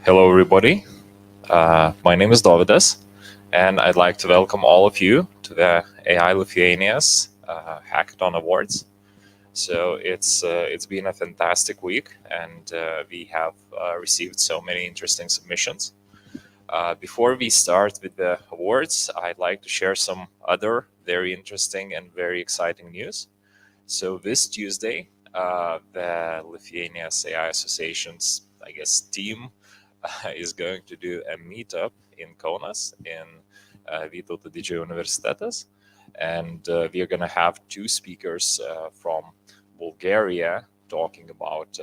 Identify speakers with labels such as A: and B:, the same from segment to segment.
A: Hello, everybody. My name is 𝗦𝘂𝘆, and I'd like to welcome all of you to the AI Lithuania's Hackathon Awards. So it's been a fantastic week, and we have received so many interesting submissions. Before we start with the awards, I'd like to share some other very interesting and very exciting news. So this Tuesday, the Lithuania's AI Association's, team is going to do a meetup in Kaunas in 𝗦𝘂𝘃𝘆 and we are going to have two speakers from Bulgaria talking about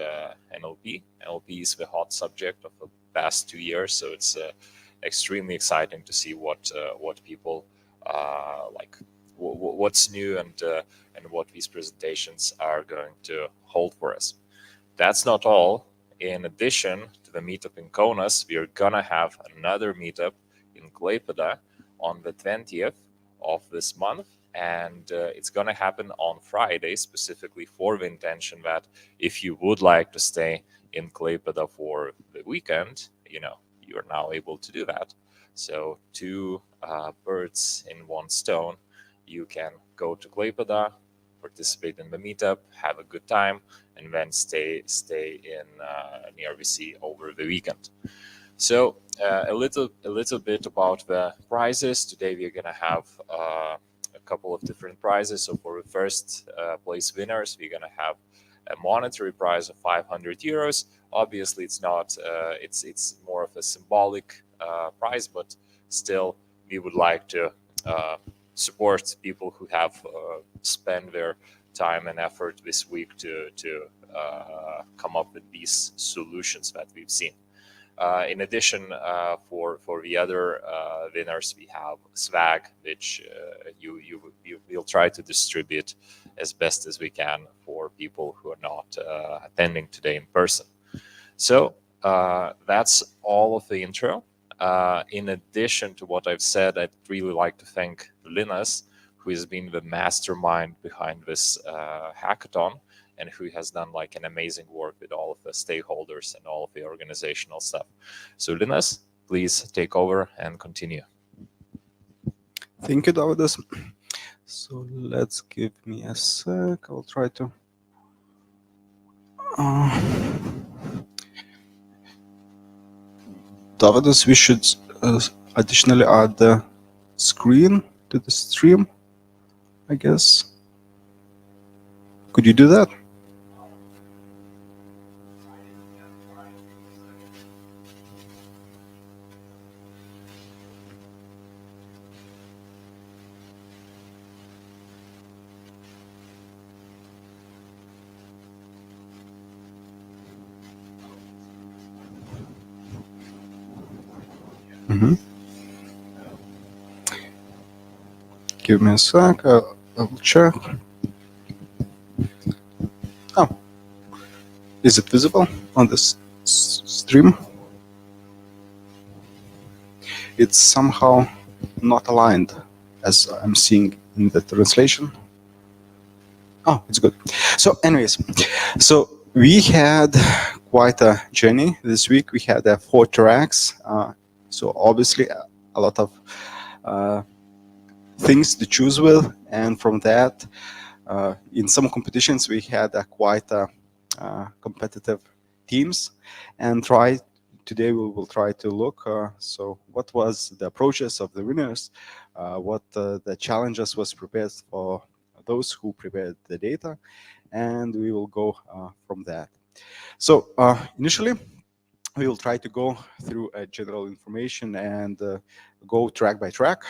A: NLP. NLP is the hot subject of the past 2 years, so it's extremely exciting to see what people like, what's new, and what these presentations are going to hold for us. That's not all. In addition to the meetup in Kaunas, we are gonna have another meetup in Klaipėda on the 20th of this month, and it's gonna happen on Friday, specifically for the intention that if you would like to stay in Klaipėda for the weekend, you are now able to do that. So two birds in one stone. You can go to Klaipėda, participate in the meetup, have a good time, and then stay in near the sea over the weekend. So a little bit about the prizes. Today we're gonna have a couple of different prizes. So for the first place winners, we're gonna have a monetary prize of 500 euros. Obviously, it's not. It's more of a symbolic prize, but still, we would like to support people who have spent their time and effort this week to come up with these solutions that we've seen. In addition, for the other winners, we have swag, which we'll try to distribute as best as we can for people who are not attending today in person. So that's all of the intro. In addition to what I've said, I'd really like to thank Linus, who has been the mastermind behind this hackathon and who has done like an amazing work with all of the stakeholders and all of the organizational stuff. So Linus, please take over and continue.
B: Thank you, 𝗦𝘂𝘆. So let's give me a sec. I'll try to 𝗦𝘂𝘆, we should additionally add the screen to the stream, I guess. Could you do that? Give me a sec, I'll check. Oh, is it visible on this stream? It's somehow not aligned as I'm seeing in the translation. Oh, it's good. So anyways, so we had quite a journey this week. We had 4 tracks. So obviously a lot of things to choose with, and from that, in some competitions we had quite competitive teams, and today we will try to look so what was the approaches of the winners, what the challenges was prepared for those who prepared the data, and we will go from that. So initially we will try to go through general information and go track by track.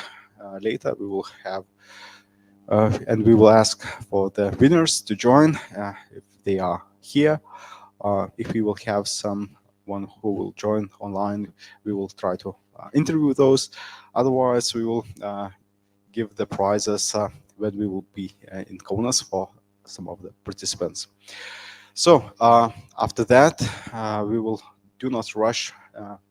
B: Later we will have and we will ask for the winners to join if they are here. If we will have someone who will join online, we will try to interview those. Otherwise, we will give the prizes when we will be in Kaunas for some of the participants. So after that, we will do not rush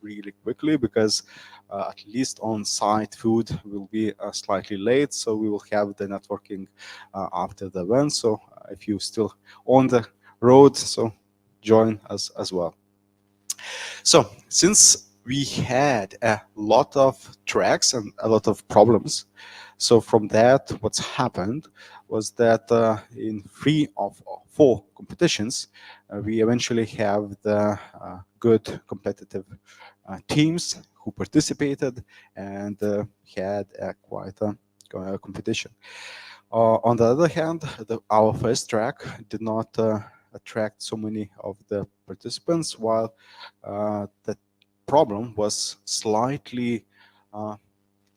B: really quickly, because at least on-site food will be slightly late, so we will have the networking after the event. So if you're still on the road, so join us as well. So since we had a lot of tracks and a lot of problems, so from that, what's happened was that in 3 of 4 competitions, we eventually have the good competitive teams who participated and had quite a competition. On the other hand, our first track did not attract so many of the participants, while the problem was slightly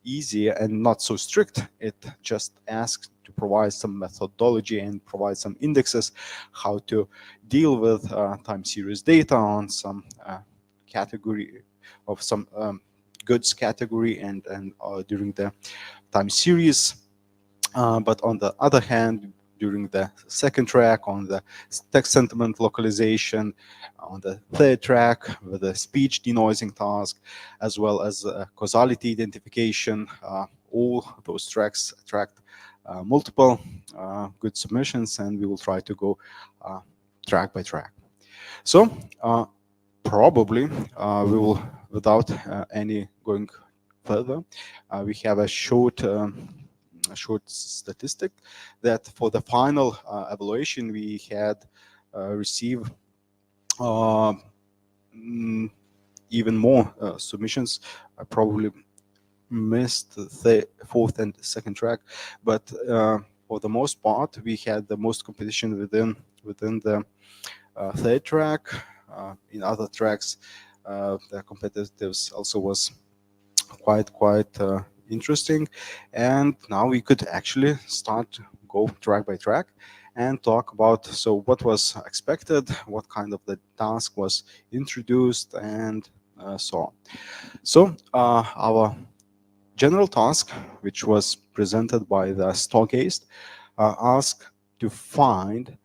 B: easier and not so strict. It just asks to provide some methodology and provide some indexes how to deal with time series data on some category of some goods category and during the time series. But on the other hand, during the second track on the text sentiment localization, on the third track with the speech denoising task, as well as causality identification, all those tracks attract multiple good submissions, and we will try to go track by track. So probably we will, without any going further, we have a short statistic that for the final evaluation we had received even more submissions. I probably missed the fourth and second track, but for the most part we had the most competition within the third track. In other tracks the competitives also was quite interesting, and now we could actually start to go track by track and talk about so what was expected, what kind of the task was introduced, and so on. So our general task, which was presented by the 𝗏𝘂𝘆, asked to find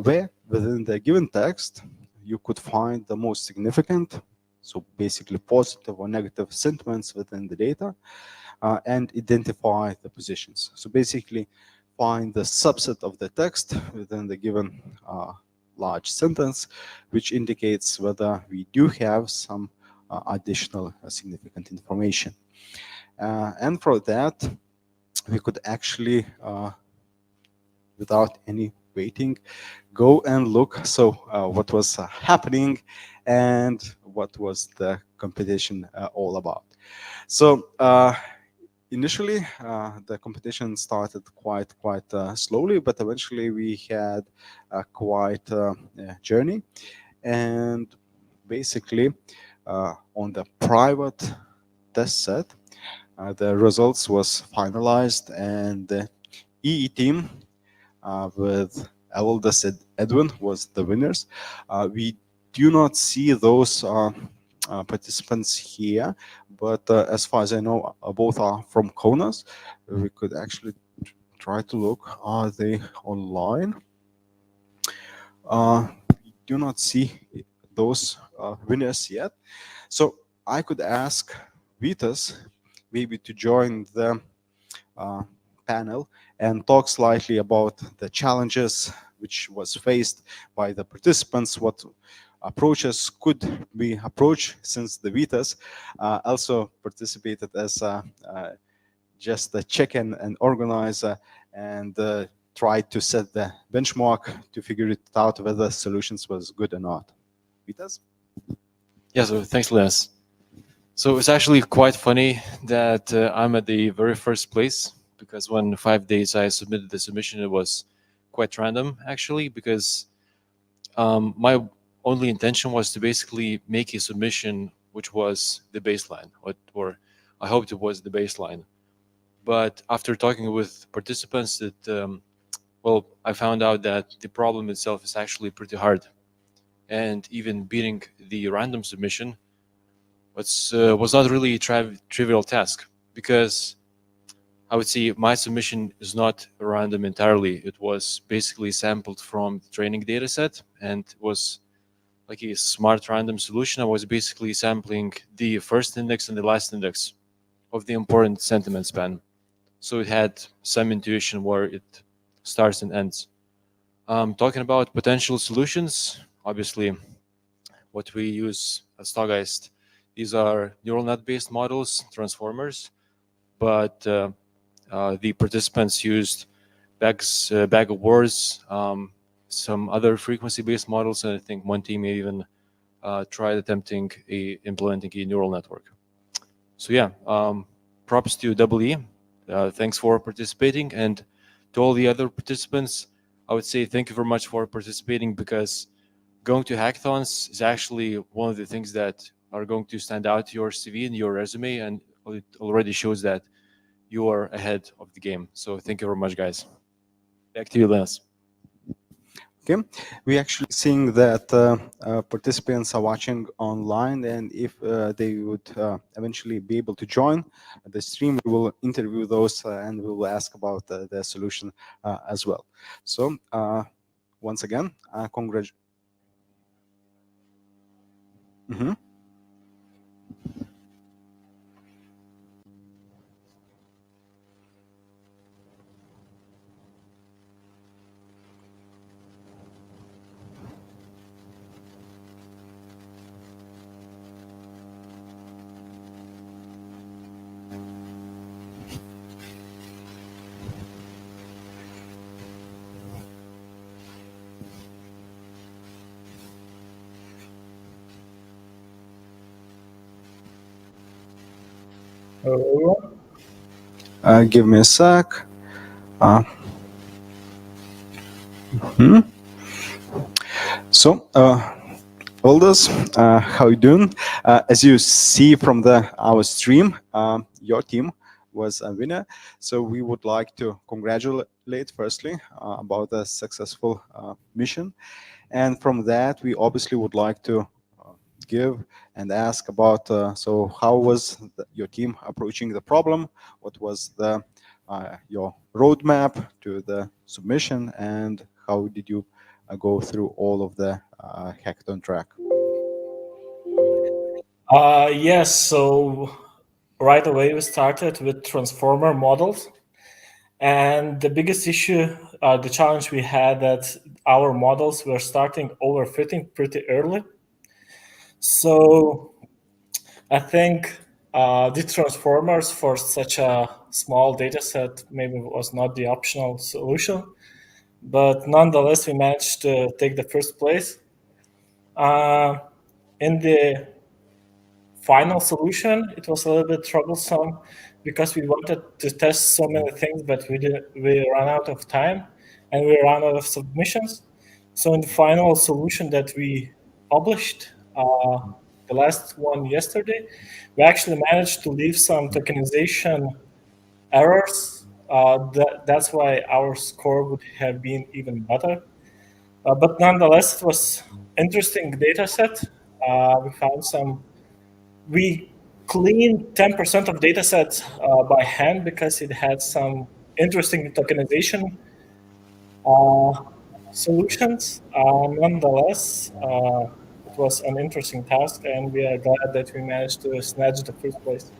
B: where within the given text you could find the most significant, so basically positive or negative sentiments within the data, and identify the positions. So basically find the subset of the text within the given large sentence, which indicates whether we do have some additional significant information. And for that, we could actually, without any waiting, go and look so what was happening and what was the competition all about. So initially the competition started quite slowly, but eventually we had quite a journey, and basically on the private test set the results was finalized, and the EE team with Eldest Edwin was the winners. We do not see those participants here, but as far as I know, both are from Kaunas. We could actually try to look, are they online? We do not see those winners yet. So I could ask Vitas maybe to join the panel and talk slightly about the challenges which was faced by the participants, what approaches could be approached, since the Vitas also participated as just a check-in and organizer, and tried to set the benchmark to figure it out whether solutions was good or not. Vitas?
C: Yeah, so thanks, Linus. So it's actually quite funny that I'm at the very first place, because when 5 days I submitted the submission, it was quite random actually, because my only intention was to basically make a submission which was the baseline, or I hoped it was the baseline. But after talking with participants, well, I found out that the problem itself is actually pretty hard, and even beating the random submission was not really a trivial task, because I would say my submission is not random entirely. It was basically sampled from the training data set, and was like a smart random solution. I was basically sampling the first index and the last index of the important sentiment span. So it had some intuition where it starts and ends. Talking about potential solutions, obviously what we use as 𝗬𝗂. These are neural net-based models, transformers, but the participants used bag of words, some other frequency-based models, and I think one team even tried attempting implementing a neural network. So yeah, props to 𝗬𝗂. Thanks for participating, and to all the other participants, I would say thank you very much for participating, because going to hackathons is actually one of the things that are going to stand out to your CV and your resume, and it already shows that you are ahead of the game. So thank you very much, guys. Back to you, Linus.
B: Okay, we actually seeing that participants are watching online, and if they would eventually be able to join the stream, we will interview those and we will ask about the solution as well. So once again, congratulations. Give me a sec. So, Aldous, how you doing? As you see from our stream, your team was a winner. So we would like to congratulate firstly about the successful mission. And from that, we obviously would like to give and ask about, so how was your team approaching the problem? What was your roadmap to the submission, and how did you go through all of the hackathon track?
D: Yes, so right away we started with transformer models. And the biggest issue, the challenge we had, that our models were starting overfitting pretty early. So I think the transformers for such a small data set maybe was not the optional solution. But nonetheless, we managed to take the first place. In the final solution, it was a little bit troublesome because we wanted to test so many things, but we ran out of time and we ran out of submissions. So in the final solution that we published, the last one yesterday, we actually managed to leave some tokenization errors. That's why our score would have been even better. But nonetheless, it was interesting data set. We found we cleaned 10% of data sets by hand because it had some interesting tokenization solutions. Nonetheless, it was an interesting task, and we are glad that we managed to snatch the first place.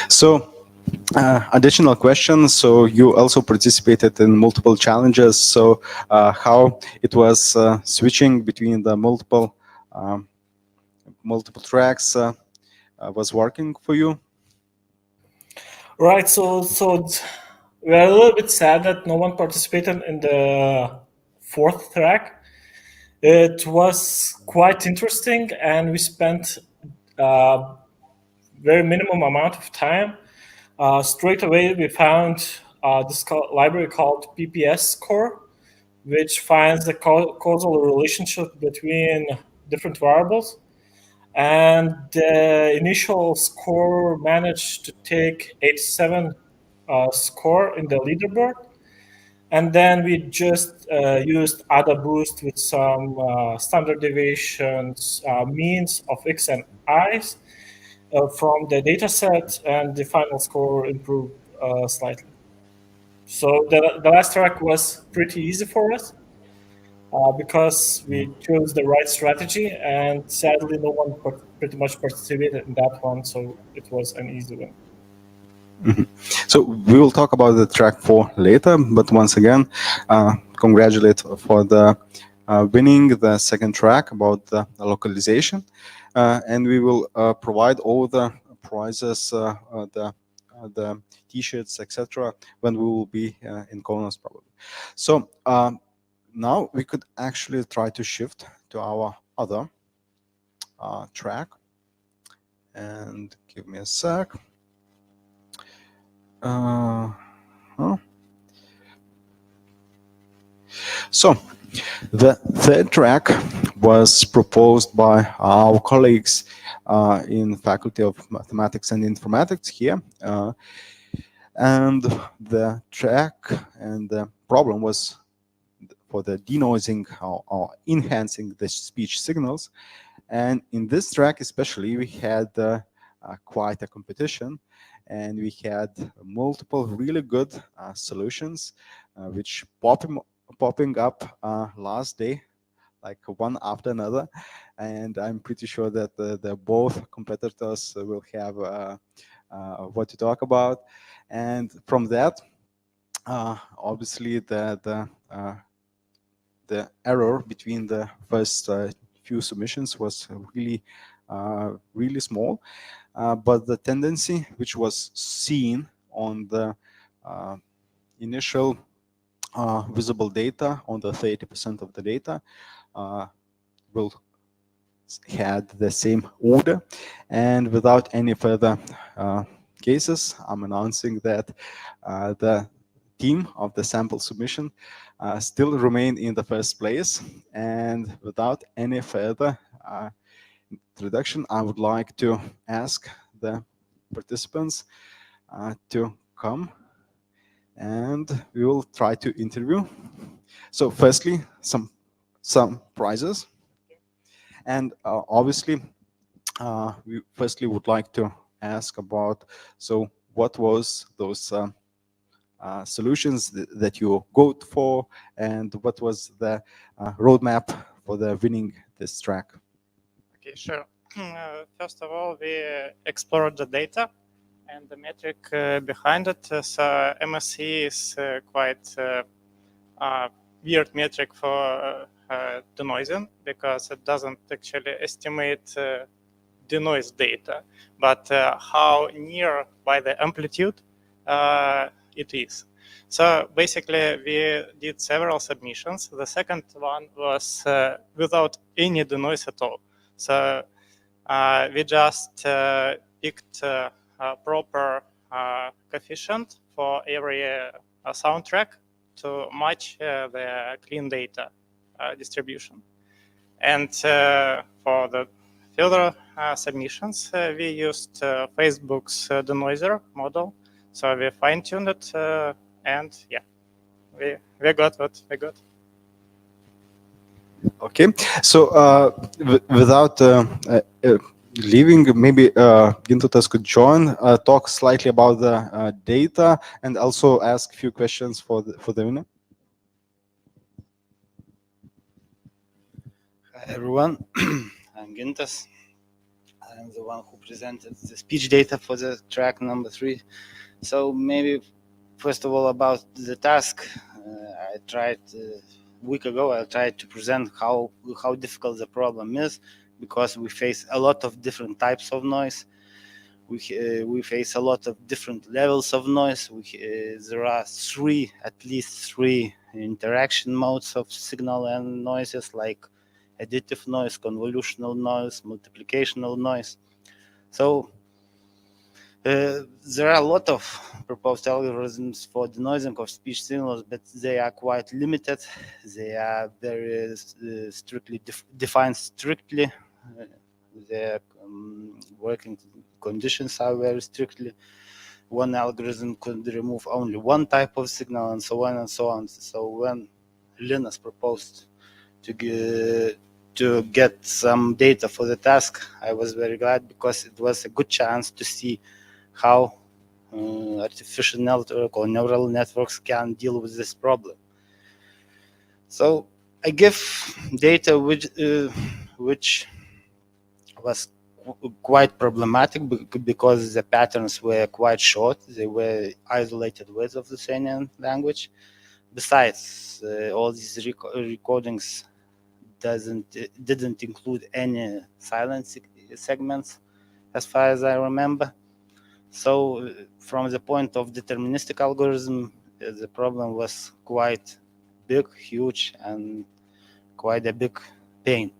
B: So, additional questions. So you also participated in multiple challenges. So how it was switching between the multiple tracks was working for you?
D: Right. So we're a little bit sad that no one participated in the fourth track. It was quite interesting, and we spent very minimum amount of time. Straight away, we found this library called PPS score, which finds the causal relationship between different variables. And the initial score managed to take 87 score in the leaderboard. And then we just used ADA boost with some standard deviations, means of X and I's from the data set, and the final score improved slightly. So the last track was pretty easy for us because we chose the right strategy, and sadly no one pretty much participated in that one, so it was an easy win.
B: So we will talk about the track 4 later, but once again, congratulate for the winning the second track about the localization, and we will provide all the prizes, the t-shirts, etc., when we will be in Kaunas probably. So now we could actually try to shift to our other track, and give me a sec. So the third track was proposed by our colleagues in Faculty of Mathematics and Informatics here. And the track and the problem was for the denoising or enhancing the speech signals. And in this track especially, we had quite a competition, and we had multiple really good solutions which popping up last day, like one after another. And I'm pretty sure that the both competitors will have what to talk about. And from that, obviously the error between the first few submissions was really small, but the tendency which was seen on the initial visible data, on the 30% of the data, will had the same order. And without any further cases, I'm announcing that the team of the sample submission still remain in the first place. And without any further introduction, I would like to ask the participants to come, and we will try to interview. So firstly, some prizes. And obviously, we firstly would like to ask about, so what was those solutions that you go for, and what was the roadmap for the winning this track?
E: Okay, sure. First of all, we explored the data and the metric behind it. So MSE is quite weird metric for denoising, because it doesn't actually estimate denoise data, but how near by the amplitude it is. So basically, we did several submissions. The second one was without any denoise at all. So we just picked a proper coefficient for every soundtrack to match the clean data distribution. And for the further submissions, we used Facebook's denoiser model. So we fine-tuned it, and yeah, we got what we got.
B: Okay, so without leaving, maybe Gintautas could join, talk slightly about the data, and also ask a few questions for the winner.
F: Hi everyone, I'm Gintas. I'm the one who presented the speech data for the track number 3. So maybe first of all about the task, I tried a week ago. I tried to present how difficult the problem is, because we face a lot of different types of noise. We face a lot of different levels of noise. There are at least three interaction modes of signal and noises, like additive noise, convolutional noise, multiplicational noise. So there are a lot of proposed algorithms for denoising of speech signals, but they are quite limited. They are very strictly defined strictly. Their working conditions are very strictly. One algorithm could remove only one type of signal, and so on and so on. So when Linas proposed to get some data for the task, I was very glad, because it was a good chance to see how artificial network or neural networks can deal with this problem. So I give data which was quite problematic, because the patterns were quite short. They were isolated words of the Lithuanian language. Besides, all these recordings didn't include any silent segments, as far as I remember. So from the point of deterministic algorithm, the problem was quite big, huge, and quite a big pain.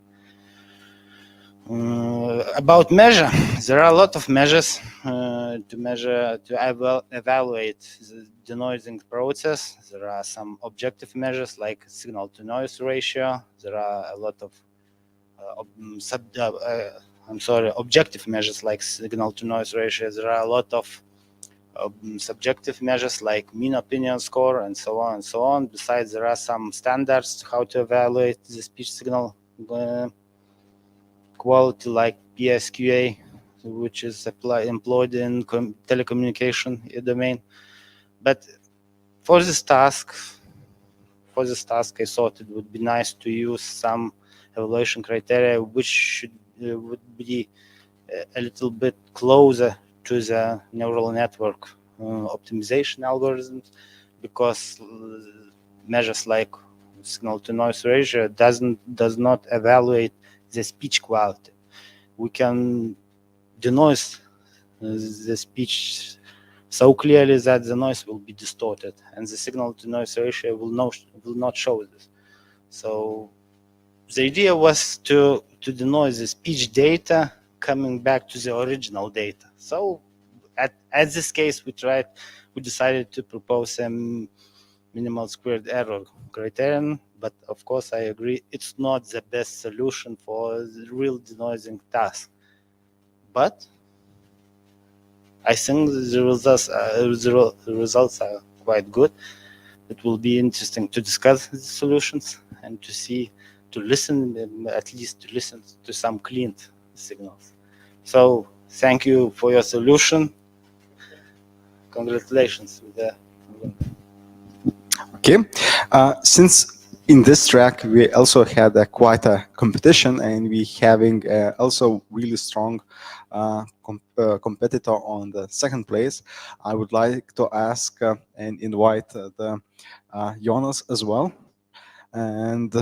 F: About measure, there are a lot of measures to evaluate the denoising process. There are some objective measures like signal-to-noise ratio. There are a lot of objective measures like signal-to-noise ratio. There are a lot of subjective measures like mean opinion score and so on and so on. Besides, there are some standards how to evaluate the speech signal quality like PSQA, which is employed in telecommunication domain. But for this task, I thought it would be nice to use some evaluation criteria which would be a little bit closer to the neural network optimization algorithms, because measures like signal-to-noise ratio does not evaluate the speech quality. We can denoise the speech so clearly that the noise will be distorted, and the signal-to-noise ratio will not show this. So the idea was to denoise the speech data coming back to the original data. So at this case, we decided to propose a minimal squared error criterion, but of course I agree it's not the best solution for the real denoising task. But I think the results are quite good. It will be interesting to discuss the solutions and to listen to some cleaned signals. So thank you for your solution. Congratulations with the.
B: Okay, since in this track we also had quite a competition, and we having also really strong competitor on the second place, I would like to ask and invite the Jonas as well, and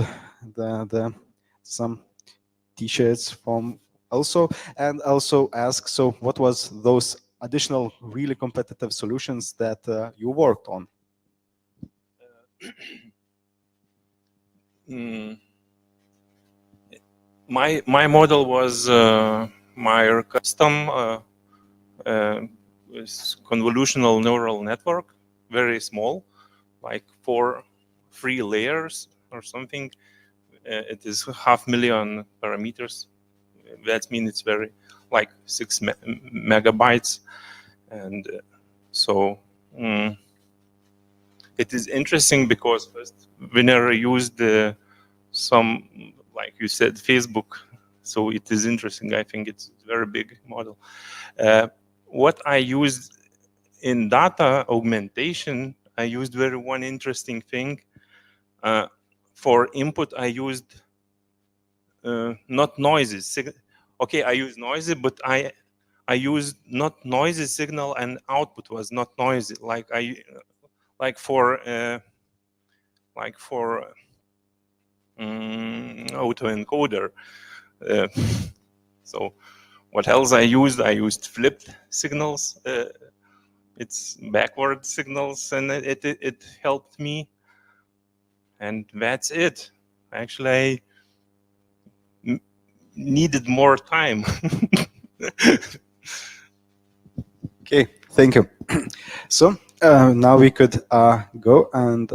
B: some t-shirts from also, and also ask, so what was those additional really competitive solutions that you worked on?
G: My model was my custom convolutional neural network, very small, like 3 layers or something. It is 500,000 parameters. That means it's very like 6 megabytes, and so it is interesting because first we never used some, like you said, Facebook. So it is interesting. I think it's a very big model. What I used in data augmentation, I used one interesting thing. For input, I used not noises. Okay, I used noisy, but I used not noisy signal, and output was not noisy. Like for autoencoder. So what else I used? I used flipped signals. It's backward signals, and it helped me. And that's it. Actually, I needed more time.
B: Okay, thank you. So now we could go and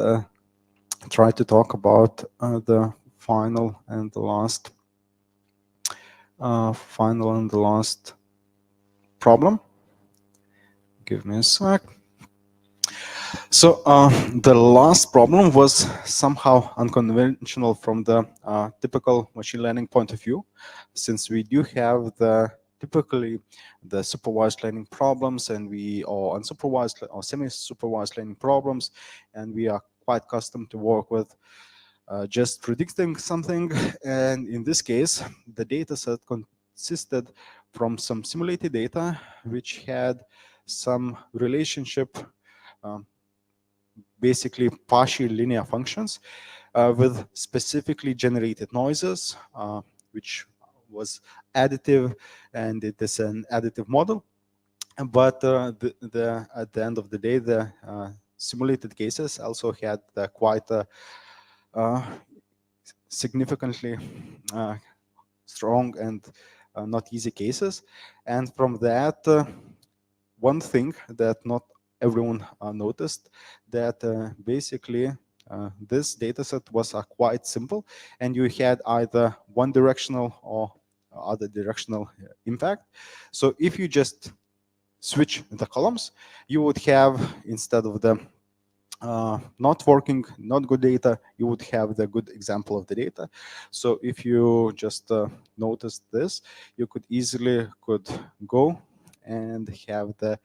B: try to talk about the final and the last problem. Give me a sec. So the last problem was somehow unconventional from the typical machine learning point of view, since we do have typically the supervised learning problems, and or unsupervised or semi-supervised learning problems, and we are quite accustomed to work with just predicting something. And in this case, the data set consisted from some simulated data which had some relationship, basically partial linear functions, with specifically generated noises, which was additive, and it is an additive model. But at the end of the day, the simulated cases also had quite significantly strong and not easy cases. And from that, one thing that not everyone noticed, that basically this dataset was quite simple, and you had either one directional or other directional impact. So if you just switch the columns, you would have, instead of the not working, not good data, you would have the good example of the data. So if you just notice this, you could easily go and have the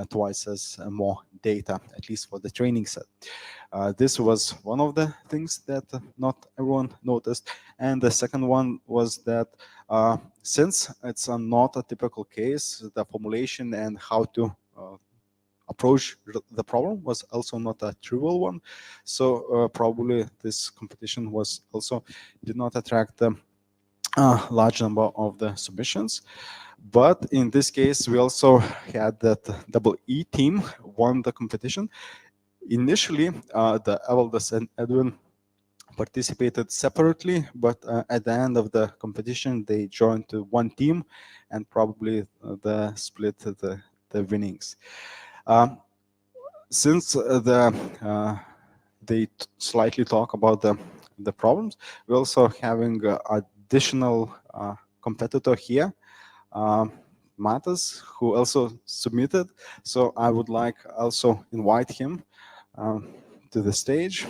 B: twice as more data, at least for the training set. This was one of the things that not everyone noticed. And the second one was that since it's not a typical case, the formulation and how to approach the problem was also not a trivial one. So probably this competition was also did not attract a large number of the submissions. But in this case, we also had that double E team won the competition. Initially, the Evaldas and Edwin participated separately, but at the end of the competition, they joined to one team, and probably the split the winnings. Since they slightly talk about the problems, we're also having additional competitor here, Matas, who also submitted. So I would like also invite him to the stage.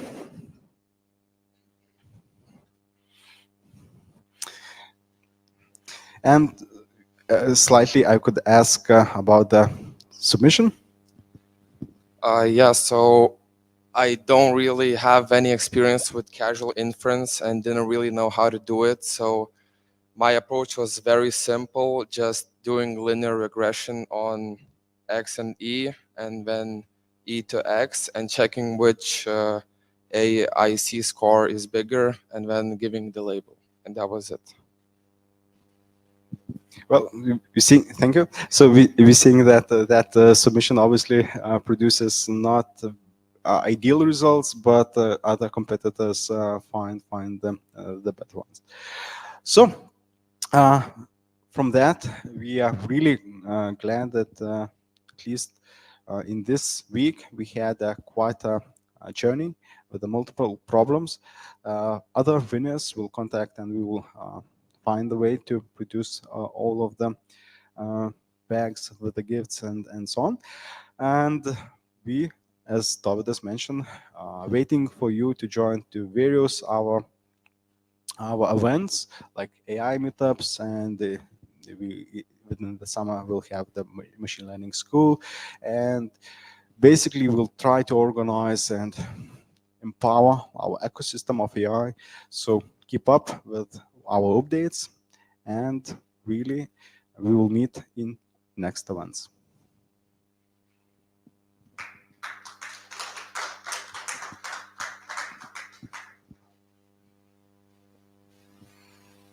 B: And slightly, I could ask about the submission.
H: Yeah, so I don't really have any experience with causal inference and didn't really know how to do it. So my approach was very simple, just doing linear regression on X and E, and then E to X, and checking which 𝗟ci score is bigger, and then giving the label. And that was it.
B: Well, we see. Thank you. So we're seeing that that submission obviously produces not ideal results, but other competitors find the better ones. So from that, we are really glad that at least in this week we had quite a journey with the multiple problems. Other winners will contact, and we will find a way to produce all of them bags with the gifts and so on. And we, as Dovydas mentioned, waiting for you to join to various our events like AI meetups, and we within the summer we'll have the machine learning school, and basically we'll try to organize and empower our ecosystem of AI. So keep up with our updates, and really we will meet in next events.